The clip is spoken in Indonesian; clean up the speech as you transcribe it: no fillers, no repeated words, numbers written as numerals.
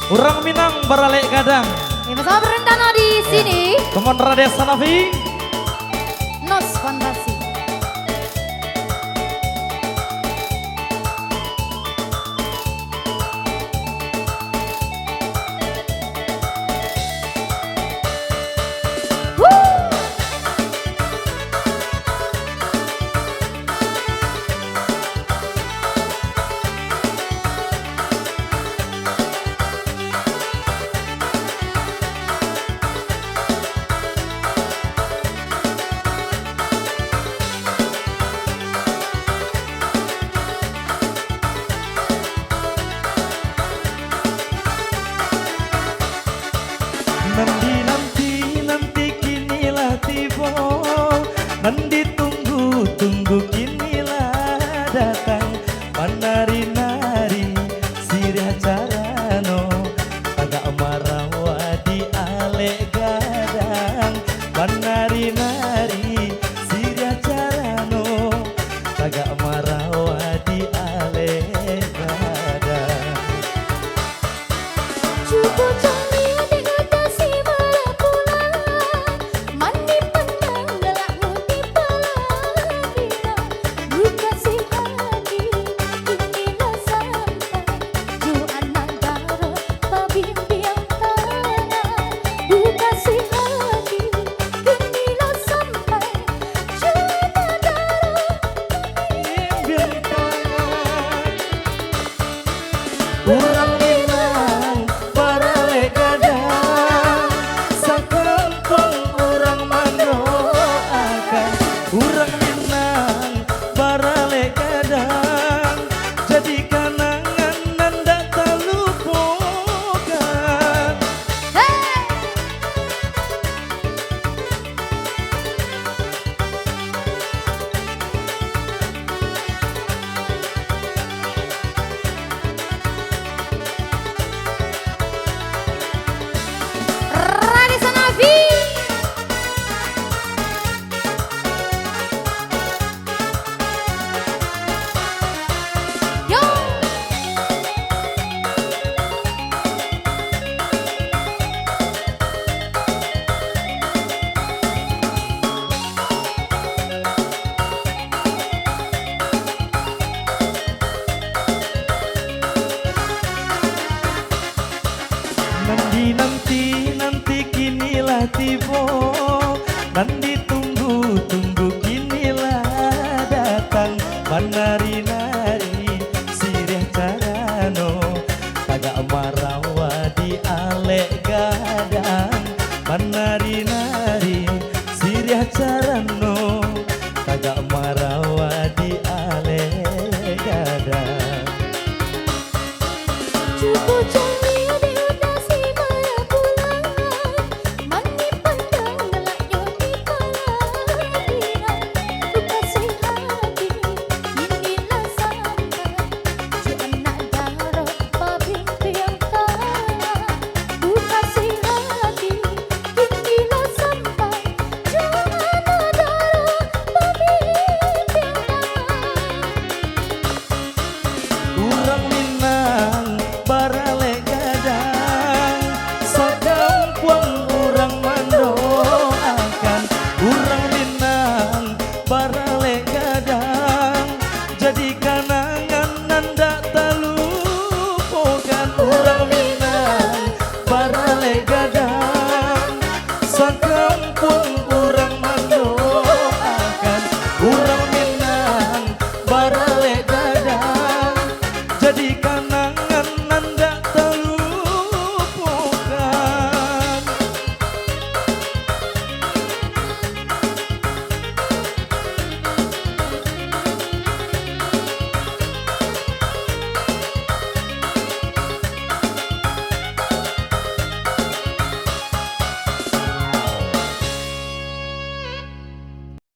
Urang Minang baralek kadang. Ini sama berencana di sini. Kemon Raden Sanafi. Nos Fantasi. Nanti kinilah tiba, nanti tunggu kinilah datang. Panari-nari sirah carano, agak marawa di alek gadang. Panari-nari sirah carano, agak marawa di alek gadang. Cukup Urang Minang baralek kadang, sakampung urang mandoakan. Urang Minang baralek kadang, jadi kanangan nanda talupokan. Nanti kinilah tiba, nanti